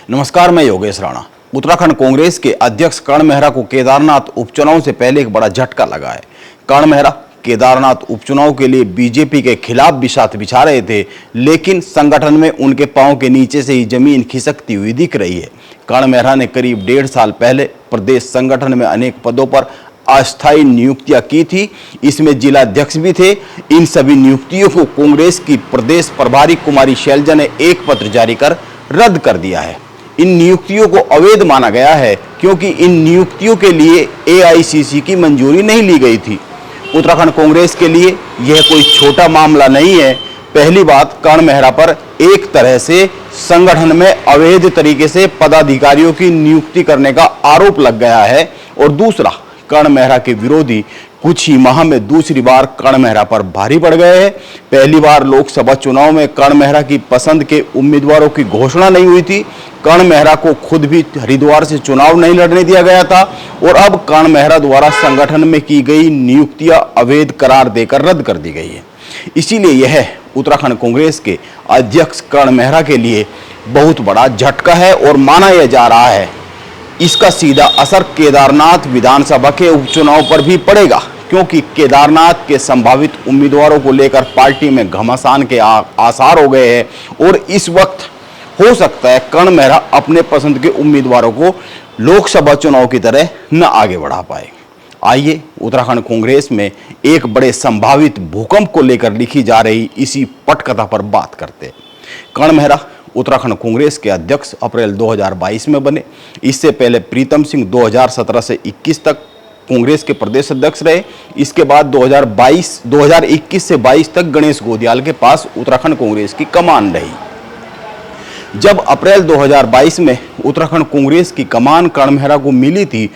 नमस्कार, मैं योगेश राणा। उत्तराखंड कांग्रेस के अध्यक्ष कर्ण मेहरा को केदारनाथ उपचुनाव से पहले एक बड़ा झटका लगा है। कर्ण मेहरा केदारनाथ उपचुनाव के लिए बीजेपी के खिलाफ बिसात बिछा रहे थे, लेकिन संगठन में उनके पांव के नीचे से ही जमीन खिसकती हुई दिख रही है। कर्ण मेहरा ने करीब 1.5 साल पहले प्रदेश संगठन में अनेक पदों पर अस्थायी नियुक्तियां की थी। इसमें जिलाध्यक्ष भी थे। इन सभी नियुक्तियों को कांग्रेस की प्रदेश प्रभारी कुमारी शैलजा ने एक पत्र जारी कर रद्द कर दिया है। इन नियुक्तियों को अवैध माना गया है क्योंकि इन नियुक्तियों के लिए एआईसीसी की मंजूरी नहीं ली गई थी। उत्तराखंड कांग्रेस के लिए यह कोई छोटा मामला नहीं है। पहली बात, कर्ण मेहरा पर एक तरह से संगठन में अवैध तरीके से पदाधिकारियों की नियुक्ति करने का आरोप लग गया है, और दूसरा, कर्ण मेहरा के विरोधी कुछ ही माह में दूसरी बार कर्ण मेहरा पर भारी पड़ गए हैं। पहली बार लोकसभा चुनाव में कर्ण मेहरा की पसंद के उम्मीदवारों की घोषणा नहीं हुई थी। कर्ण मेहरा को खुद भी हरिद्वार से चुनाव नहीं लड़ने दिया गया था, और अब कर्ण मेहरा द्वारा संगठन में की गई नियुक्तियां अवैध करार देकर रद्द कर दी गई है। इसीलिए यह उत्तराखंड कांग्रेस के अध्यक्ष कर्ण मेहरा के लिए बहुत बड़ा झटका है, और माना यह जा रहा है इसका सीधा असर केदारनाथ विधानसभा के उपचुनाव पर भी पड़ेगा, क्योंकि केदारनाथ के संभावित उम्मीदवारों को लेकर पार्टी में घमासान के आसार हो गए हैं, और इस वक्त हो सकता है कर्ण मेहरा अपने पसंद के उम्मीदवारों को लोकसभा चुनाव की तरह न आगे बढ़ा पाए। आइए उत्तराखंड कांग्रेस में एक बड़े संभावित भूकंप को लेकर लिखी जा रही इसी पटकथा पर बात करते हैं। कर्ण मेहरा उत्तराखंड कांग्रेस के अध्यक्ष अप्रैल 2022 में बने। इससे पहले प्रीतम सिंह 2017 से 21 तक कांग्रेस के प्रदेश अध्यक्ष रहे। इसके बाद 2021 से 22 तक गणेश गोदियाल के पास उत्तराखंड कांग्रेस की कमान रही। जब अप्रैल 2022 में उत्तराखंड कांग्रेस की कमान कर्ण मेहरा को मिली थी,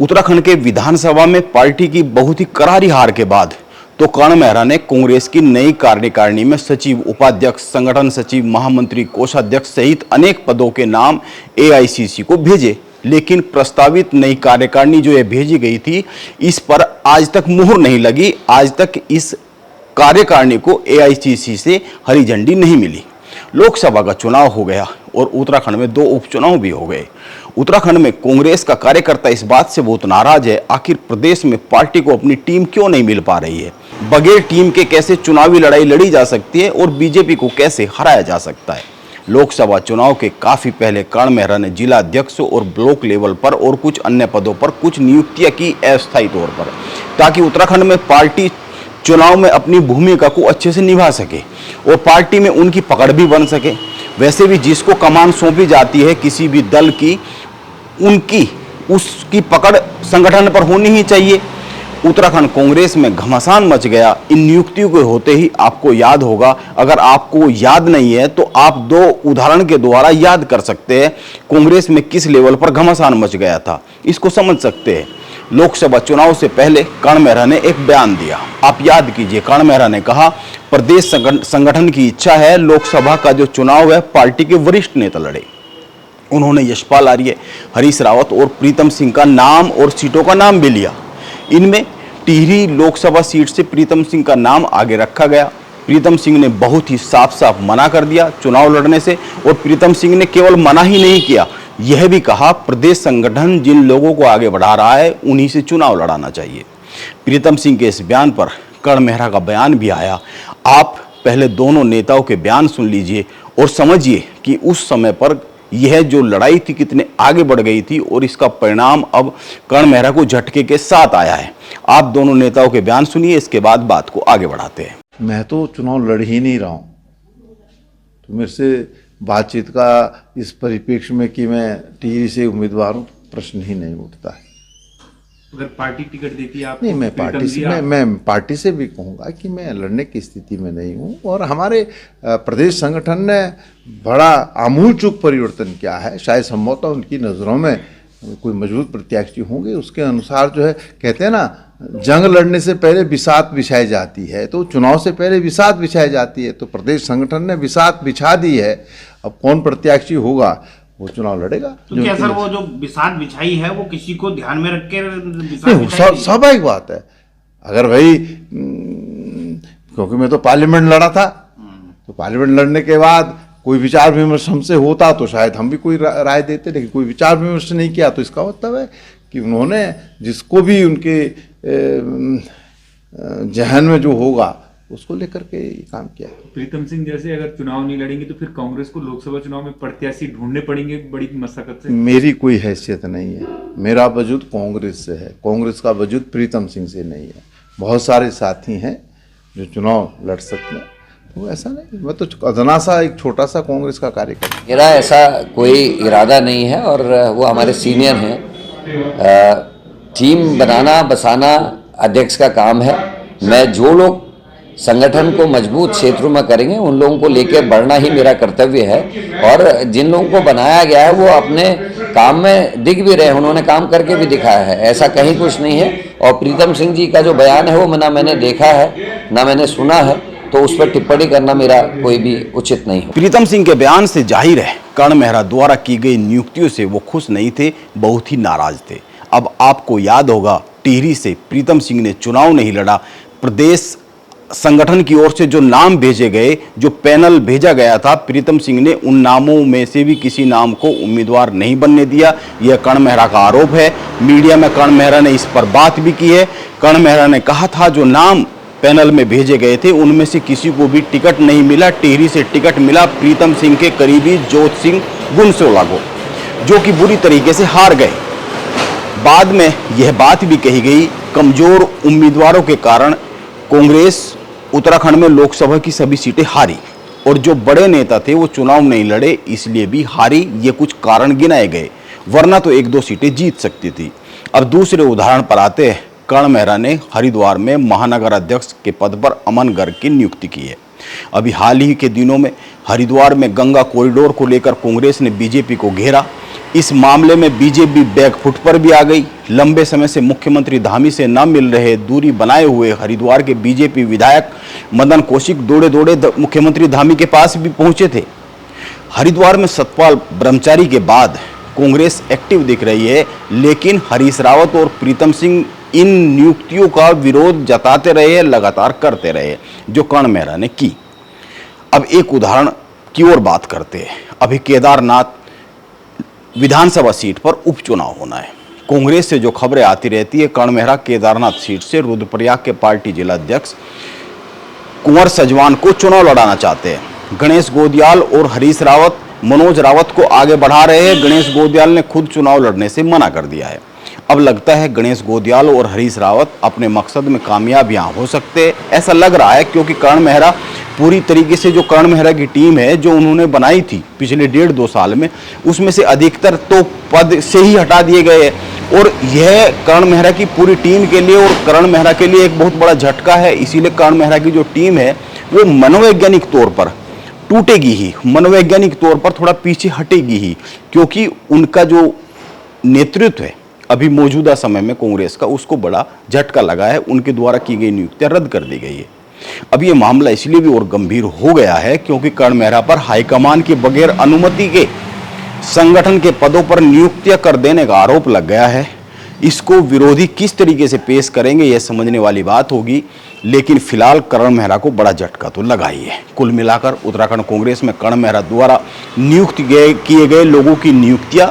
उत्तराखंड के विधानसभा में पार्टी की बहुत ही करारी हार के बाद, तो कर्ण मेहरा ने कांग्रेस की नई कार्यकारिणी में सचिव, उपाध्यक्ष, संगठन सचिव, महामंत्री, कोषाध्यक्ष सहित अनेक पदों के नाम एआईसीसी को भेजे। लेकिन प्रस्तावित नई कार्यकारिणी जो ये भेजी गई थी, इस पर आज तक मुहर नहीं लगी। आज तक इस कार्यकारिणी को एआईसीसी से हरी झंडी नहीं मिली। लोकसभा का चुनाव हो गया और उत्तराखंड में 2 उपचुनाव भी हो गए। उत्तराखंड में कांग्रेस का कार्यकर्ता इस बात से बहुत नाराज है, आखिर प्रदेश में पार्टी को अपनी टीम क्यों नहीं मिल पा रही है। बगैर टीम के कैसे चुनावी लड़ाई लड़ी जा सकती है और बीजेपी को कैसे हराया जा सकता है। लोकसभा चुनाव के काफी पहले कर्ण मेहरा ने जिला अध्यक्ष और ब्लॉक लेवल पर और कुछ अन्य पदों पर कुछ नियुक्तियां की अस्थायी तौर पर, ताकि उत्तराखंड में पार्टी चुनाव में अपनी भूमिका को अच्छे से निभा सके और पार्टी में उनकी पकड़ भी बन सके। वैसे भी जिसको कमान सौंपी जाती है किसी भी दल की, उसकी पकड़ संगठन पर होनी ही चाहिए। उत्तराखंड कांग्रेस में घमासान मच गया इन नियुक्तियों के होते ही। आपको याद होगा, अगर आपको याद नहीं है तो आप 2 उदाहरण के द्वारा याद कर सकते हैं कांग्रेस में किस लेवल पर घमासान मच गया था, इसको समझ सकते हैं। लोकसभा चुनाव से पहले कर्ण मेहरा ने एक बयान दिया, आप याद कीजिए। कर्ण मेहरा ने कहा, प्रदेश संगठन की इच्छा है लोकसभा का जो चुनाव है पार्टी के वरिष्ठ नेता लड़े। उन्होंने यशपाल आर्य, हरीश रावत और प्रीतम सिंह का नाम और सीटों का नाम भी लिया। इनमें टिहरी लोकसभा सीट से प्रीतम सिंह का नाम आगे रखा गया। प्रीतम सिंह ने बहुत ही साफ साफ मना कर दिया चुनाव लड़ने से, और प्रीतम सिंह ने केवल मना ही नहीं किया, यह भी कहा प्रदेश संगठन जिन लोगों को आगे बढ़ा रहा है उन्हीं से चुनाव लड़ाना चाहिए। प्रीतम सिंह के इस बयान पर कर्ण मेहरा का बयान भी आया। आप पहले दोनों नेताओं के बयान सुन लीजिए और समझिए कि उस समय पर यह जो लड़ाई थी कितने आगे बढ़ गई थी, और इसका परिणाम अब कर्ण मेहरा को झटके के साथ आया है। आप दोनों नेताओं के बयान सुनिए, इसके बाद बात को आगे बढ़ाते हैं। मैं तो चुनाव लड़ ही नहीं रहा हूँ, तो मेरे से बातचीत का इस परिप्रेक्ष्य में कि मैं टिहरी से उम्मीदवार हूँ, प्रश्न ही नहीं उठता है। अगर पार्टी टिकट देती है आप? नहीं, मैं पार्टी से भी कहूँगा कि मैं लड़ने की स्थिति में नहीं हूँ। और हमारे प्रदेश संगठन ने बड़ा आमूलचूल परिवर्तन किया है। शायद संभवतः उनकी नज़रों में कोई मजबूत प्रत्याशी होंगे, उसके अनुसार जो है, कहते हैं ना, जंग लड़ने से पहले बिसात बिछाई जाती है, तो चुनाव से पहले बिसात बिछाई जाती है। तो प्रदेश संगठन ने बिसात बिछा दी है। अब कौन प्रत्याशी होगा वो चुनाव लड़ेगा। तो क्या सर वो जो बिसात बिछाई है वो किसी को ध्यान में रख के स्वाभाविक बात है। अगर भाई क्योंकि मैं तो पार्लियामेंट लड़ा था, तो पार्लियामेंट लड़ने के बाद कोई विचार विमर्श हमसे होता तो शायद हम भी कोई राय देते, लेकिन कोई विचार विमर्श नहीं किया तो इसका मतलब है कि उन्होंने जिसको भी उनके जहन में जो होगा उसको लेकर के ये काम किया। प्रीतम सिंह जैसे अगर चुनाव नहीं लड़ेंगे तो फिर कांग्रेस को लोकसभा चुनाव में प्रत्याशी ढूंढने पड़ेंगे बड़ी मशक्कत से। मेरी कोई हैसियत नहीं है, मेरा वजूद कांग्रेस से है, कांग्रेस का वजूद प्रीतम सिंह से नहीं है। बहुत सारे साथी हैं जो चुनाव लड़ सकते हैं, तो ऐसा नहीं, मैं तो अदना सा एक छोटा सा कांग्रेस का कार्यकर्ता। मेरा ऐसा कोई इरादा नहीं है और वो हमारे सीनियर हैं। टीम बनाना बसाना अध्यक्ष का काम है। मैं जो लोग संगठन को मजबूत क्षेत्रों में करेंगे उन लोगों को लेकर बढ़ना ही मेरा कर्तव्य है, और जिन लोगों को बनाया गया है वो अपने काम में दिख भी रहे, उन्होंने काम करके भी दिखाया है, ऐसा कहीं कुछ नहीं है। और प्रीतम सिंह जी का जो बयान है वो ना मैंने देखा है ना मैंने सुना है, तो उस पर टिप्पणी करना मेरा कोई भी उचित नहीं हो। प्रीतम सिंह के बयान से जाहिर है कर्ण मेहरा द्वारा की गई नियुक्तियों से वो खुश नहीं थे, बहुत ही नाराज थे। अब आपको याद होगा टिहरी से प्रीतम सिंह ने चुनाव नहीं लड़ा। प्रदेश संगठन की ओर से जो नाम भेजे गए, जो पैनल भेजा गया था, प्रीतम सिंह ने उन नामों में से भी किसी नाम को उम्मीदवार नहीं बनने दिया। यह कर्ण मेहरा का आरोप है। मीडिया में कर्ण मेहरा ने इस पर बात भी की है। कर्ण मेहरा ने कहा था जो नाम पैनल में भेजे गए थे उनमें से किसी को भी टिकट नहीं मिला। टिहरी से टिकट मिला प्रीतम सिंह के करीबी जोत सिंह गुनसोला को, जो कि बुरी तरीके से हार गए। बाद में यह बात भी कही गई, कमजोर उम्मीदवारों के कारण कांग्रेस उत्तराखंड में लोकसभा की सभी सीटें हारी, और जो बड़े नेता थे वो चुनाव नहीं लड़े इसलिए भी हारी। ये कुछ कारण गिनाए गए, वरना तो 1-2 सीटें जीत सकती थी। अब दूसरे उदाहरण पर आते हैं। कर्ण मेहरा ने हरिद्वार में महानगर अध्यक्ष के पद पर अमन गर्ग की नियुक्ति की है। अभी हाल ही के दिनों में हरिद्वार में गंगा कॉरिडोर को लेकर कांग्रेस ने बीजेपी को घेरा। इस मामले में बीजेपी बैकफुट पर भी आ गई। लंबे समय से मुख्यमंत्री धामी से न मिल रहे, दूरी बनाए हुए हरिद्वार के बीजेपी विधायक मदन कौशिक दौड़े दौड़े मुख्यमंत्री धामी के पास भी पहुंचे थे। हरिद्वार में सतपाल ब्रह्मचारी के बाद कांग्रेस एक्टिव दिख रही है, लेकिन हरीश रावत और प्रीतम सिंह इन नियुक्तियों का विरोध जताते रहे, लगातार करते रहे, जो कर्ण मेहरा ने की। अब एक उदाहरण की ओर बात करते हैं। अभी केदारनाथ विधानसभा सीट पर उपचुनाव होना है। कांग्रेस से जो खबरें आती रहती है, कर्ण मेहरा केदारनाथ सीट से रुद्रप्रयाग के पार्टी जिला अध्यक्ष कुंवर सजवान को चुनाव लड़ाना चाहते हैं। गणेश गोदियाल और हरीश रावत मनोज रावत को आगे बढ़ा रहे हैं। गणेश गोदियाल ने खुद चुनाव लड़ने से मना कर दिया है। अब लगता है गणेश गोदियाल और हरीश रावत अपने मकसद में कामयाब यहाँ हो सकते हैं, ऐसा लग रहा है, क्योंकि कर्ण मेहरा पूरी तरीके से जो कर्ण मेहरा की टीम है जो उन्होंने बनाई थी पिछले 1.5-2 साल में, उसमें से अधिकतर तो पद से ही हटा दिए गए हैं। और यह कर्ण मेहरा की पूरी टीम के लिए और कर्ण मेहरा के लिए एक बहुत बड़ा झटका है। इसीलिए कर्ण मेहरा की जो टीम है वो मनोवैज्ञानिक तौर पर टूटेगी ही, मनोवैज्ञानिक तौर पर थोड़ा पीछे हटेगी ही, क्योंकि उनका जो नेतृत्व है अभी मौजूदा समय में कांग्रेस का, उसको बड़ा झटका लगा है। उनके द्वारा की गई नियुक्तियां रद्द कर दी गई है। अब ये मामला इसलिए भी और गंभीर हो गया है क्योंकि कर्ण मेहरा पर हाईकमान के बगैर अनुमति के संगठन के पदों पर नियुक्तियां कर देने का आरोप लग गया है। इसको विरोधी किस तरीके से पेश करेंगे यह समझने वाली बात होगी, लेकिन फिलहाल कर्ण मेहरा को बड़ा झटका तो लगा ही है। कुल मिलाकर उत्तराखंड कांग्रेस में कर्ण मेहरा द्वारा नियुक्त किए गए लोगों की नियुक्तियां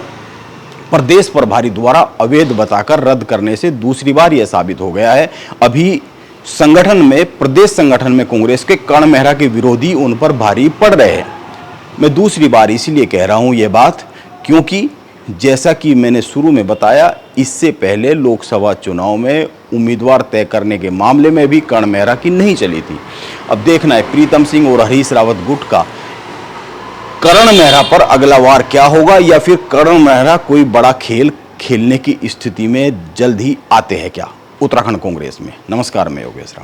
प्रदेश प्रभारी द्वारा अवैध बताकर रद्द करने से दूसरी बार यह साबित हो गया है। अभी संगठन में, प्रदेश संगठन में कांग्रेस के कर्ण मेहरा के विरोधी उन पर भारी पड़ रहे हैं। मैं दूसरी बार इसीलिए कह रहा हूं यह बात क्योंकि जैसा कि मैंने शुरू में बताया, इससे पहले लोकसभा चुनाव में उम्मीदवार तय करने के मामले में भी कर्ण मेहरा की नहीं चली थी। अब देखना है प्रीतम सिंह और हरीश रावत गुट का कर्ण मेहरा पर अगला वार क्या होगा, या फिर कर्ण मेहरा कोई बड़ा खेल खेलने की स्थिति में जल्द ही आते हैं क्या उत्तराखंड कांग्रेस में। नमस्कार, मैं योगेश राणा।